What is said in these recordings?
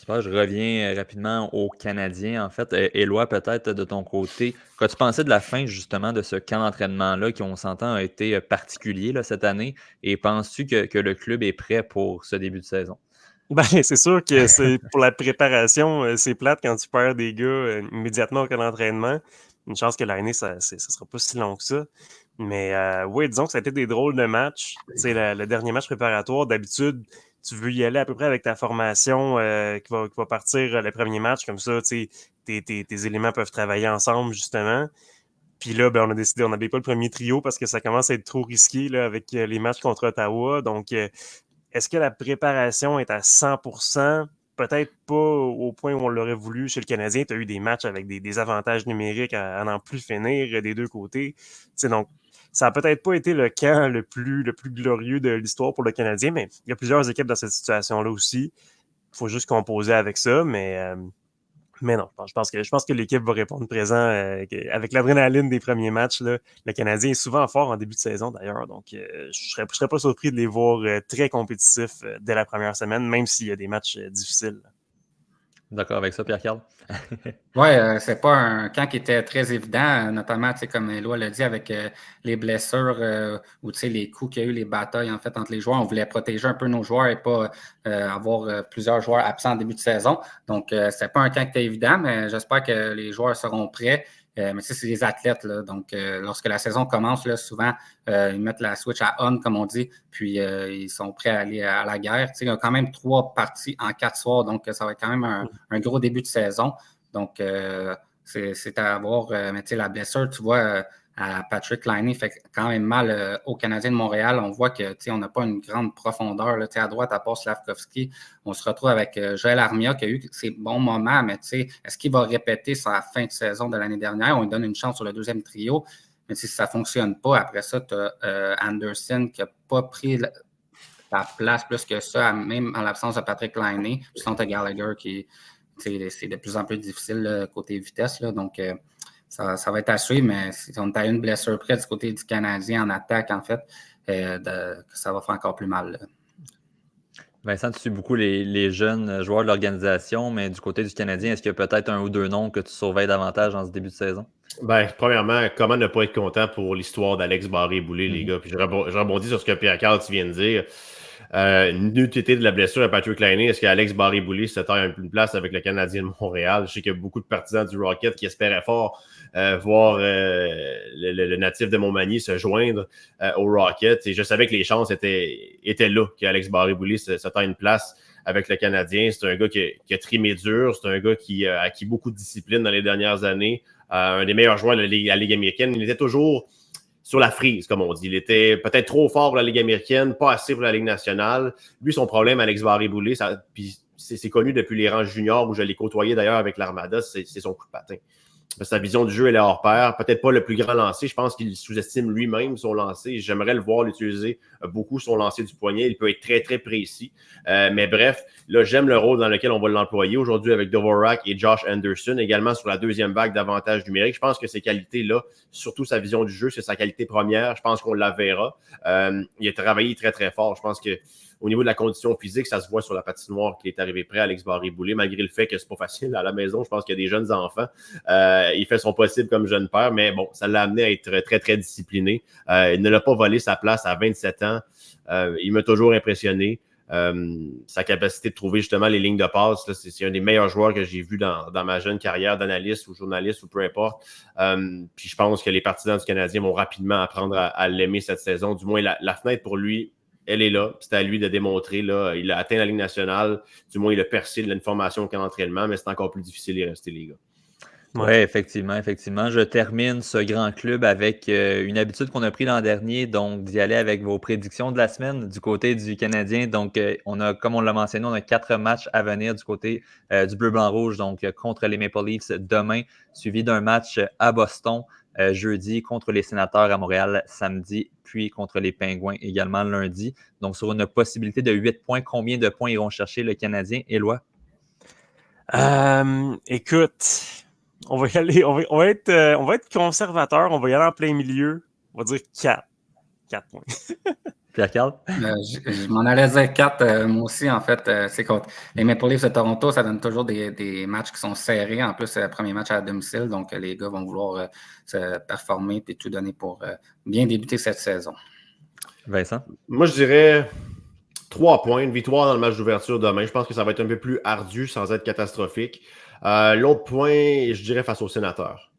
Super, je reviens rapidement aux Canadiens. En fait, Éloi, peut-être de ton côté, qu'as-tu pensé de la fin justement de ce camp d'entraînement-là qui, on s'entend, a été particulier là, cette année? Et penses-tu que le club est prêt pour ce début de saison? Ben, c'est sûr que c'est pour la préparation, c'est plate quand tu perds des gars immédiatement au camp d'entraînement. Une chance que l'année, ça sera pas si long que ça. Mais oui, disons que ça a été des drôles de matchs. Tu sais, le dernier match préparatoire, d'habitude, tu veux y aller à peu près avec ta formation qui va partir le premier match. Comme ça, tu sais, tes éléments peuvent travailler ensemble, justement. Puis là, ben, on a décidé, on n'avait pas le premier trio parce que ça commence à être trop risqué là, avec les matchs contre Ottawa. Donc, est-ce que la préparation est à 100%? Peut-être pas au point où on l'aurait voulu chez le Canadien. Tu as eu des matchs avec des avantages numériques à n'en plus finir des deux côtés. T'sais, donc, ça n'a peut-être pas été le camp le plus glorieux de l'histoire pour le Canadien, mais il y a plusieurs équipes dans cette situation-là aussi. Il faut juste composer avec ça, mais non, je pense que l'équipe va répondre présent avec l'adrénaline des premiers matchs. Là. Le Canadien est souvent fort en début de saison d'ailleurs, donc je serais pas surpris de les voir très compétitifs dès la première semaine, même s'il y a des matchs difficiles. D'accord avec ça, Pierre-Carl? Oui, c'est pas un camp qui était très évident, notamment, comme Éloi l'a dit, avec les blessures ou les coups qu'il y a eu, les batailles en fait entre les joueurs. On voulait protéger un peu nos joueurs et pas avoir plusieurs joueurs absents en début de saison. Donc, c'est pas un camp qui était évident, mais j'espère que les joueurs seront prêts. Mais c'est des athlètes, là. Donc, lorsque la saison commence, là, souvent, ils mettent la switch à on, comme on dit, puis ils sont prêts à aller à la guerre. Il y a quand même 3 parties en 4 soirs, donc ça va être quand même un gros début de saison. Donc, c'est à voir. Mais tu sais, la blessure, tu vois, à Patrick Laine fait quand même mal aux Canadiens de Montréal. On voit que, tu sais, on n'a pas une grande profondeur. Là, tu sais, à droite, à part Slavkovski, on se retrouve avec Joël Armia qui a eu ses bons moments, mais tu sais, est-ce qu'il va répéter sa fin de saison de l'année dernière? On lui donne une chance sur le deuxième trio. Mais si ça ne fonctionne pas, après ça, tu as Anderson qui n'a pas pris la place plus que ça, même en l'absence de Patrick Laine. Puis sinon, tu as Gallagher qui c'est de plus en plus difficile là, côté vitesse. Là, donc, ça va être à suivre, mais si on a une blessure près du côté du Canadien en attaque, en fait, ça va faire encore plus mal. Là. Vincent, tu suis beaucoup les jeunes joueurs de l'organisation, mais du côté du Canadien, est-ce qu'il y a peut-être un ou deux noms que tu surveilles davantage en ce début de saison? Ben, premièrement, comment ne pas être content pour l'histoire d'Alex Barré-Boulet, les gars? Puis je rebondis sur ce que Pierre-Carl tu viens de dire. N'eût été de la blessure à Patrick Laine, est-ce qu'Alex Barré-Boulet se taille une place avec le Canadien de Montréal? Je sais qu'il y a beaucoup de partisans du Rocket qui espéraient fort voir le natif de Montmagny se joindre au Rocket. Et je savais que les chances étaient là, qu'Alex Barré-Boulet se taille une place avec le Canadien. C'est un gars qui a trimé dur. C'est un gars qui a acquis beaucoup de discipline dans les dernières années. Un des meilleurs joueurs de la Ligue américaine. Il était toujours sur la frise, comme on dit. Il était peut-être trop fort pour la Ligue américaine, pas assez pour la Ligue nationale. Lui, son problème, Alex Barré-Boulet, puis c'est connu depuis les rangs juniors où je l'ai côtoyé d'ailleurs avec l'Armada, c'est son coup de patin. Sa vision du jeu, elle est hors pair. Peut-être pas le plus grand lancer. Je pense qu'il sous-estime lui-même son lancer. J'aimerais le voir l'utiliser beaucoup, son lancer du poignet. Il peut être très, très précis. Mais bref, là, j'aime le rôle dans lequel on va l'employer aujourd'hui avec Dvorak et Josh Anderson, également sur la deuxième vague d'avantages numériques. Je pense que ces qualités-là, surtout sa vision du jeu, c'est sa qualité première. Je pense qu'on la verra. Il a travaillé très, très fort. Je pense que au niveau de la condition physique, ça se voit sur la patinoire qu'il est arrivé prêt, Alex Barré-Boulet, malgré le fait que c'est pas facile à la maison. Je pense qu'il y a des jeunes enfants. Il fait son possible comme jeune père, mais bon, ça l'a amené à être très, très discipliné. Il ne l'a pas volé sa place à 27 ans. Il m'a toujours impressionné. Sa capacité de trouver justement les lignes de passe, là, c'est un des meilleurs joueurs que j'ai vu dans ma jeune carrière d'analyste ou journaliste ou peu importe. Puis je pense que les partisans du Canadien vont rapidement apprendre à l'aimer cette saison. Du moins, la fenêtre pour lui, elle est là. C'est à lui de démontrer. Là, il a atteint la Ligue nationale. Du moins, il a percé de l'information au camp d'entraînement, mais c'est encore plus difficile d'y rester, les gars. Oui, effectivement. Je termine ce grand club avec une habitude qu'on a pris l'an dernier, donc d'y aller avec vos prédictions de la semaine du côté du Canadien. Donc, comme on l'a mentionné, on a 4 matchs à venir du côté du bleu-blanc-rouge, donc contre les Maple Leafs demain, suivi d'un match à Boston jeudi, contre les Sénateurs à Montréal samedi, puis contre les Pingouins également lundi. Donc, sur une possibilité de 8 points, combien de points iront chercher le Canadien, Éloi? Écoute, on va y aller, on va être conservateur, on va y aller en plein milieu. On va dire 4. 4 points. Pierre-Carl? Je m'en allais dire 4, moi aussi, en fait. C'est contre les Maple Leafs de Toronto, ça donne toujours des matchs qui sont serrés. En plus, c'est le premier match à domicile, donc les gars vont vouloir se performer et tout donner pour bien débuter cette saison. Vincent? Moi, je dirais 3 points, une victoire dans le match d'ouverture demain. Je pense que ça va être un peu plus ardu sans être catastrophique. L'autre point, je dirais face aux Sénateurs.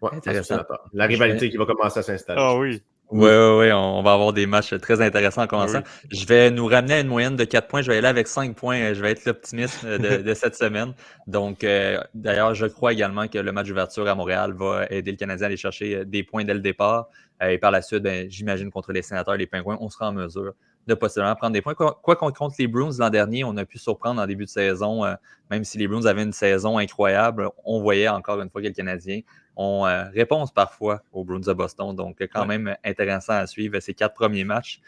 Ouais, face aux Sénateurs. La rivalité qui va commencer à s'installer. Ah oui. Oui, on va avoir des matchs très intéressants en commençant. Oui. Je vais nous ramener à une moyenne de 4 points. Je vais aller avec 5 points. Je vais être l'optimiste de cette semaine. Donc, d'ailleurs, je crois également que le match d'ouverture à Montréal va aider le Canadien à aller chercher des points dès le départ. Et par la suite, j'imagine, contre les Sénateurs et les Pingouins, on sera en mesure de possiblement prendre des points. Quoi qu'on contre les Bruins l'an dernier, on a pu surprendre en début de saison. Même si les Bruins avaient une saison incroyable, on voyait encore une fois que le Canadien ont réponse parfois aux Bruins de Boston. Donc, quand même intéressant à suivre ces 4 premiers matchs.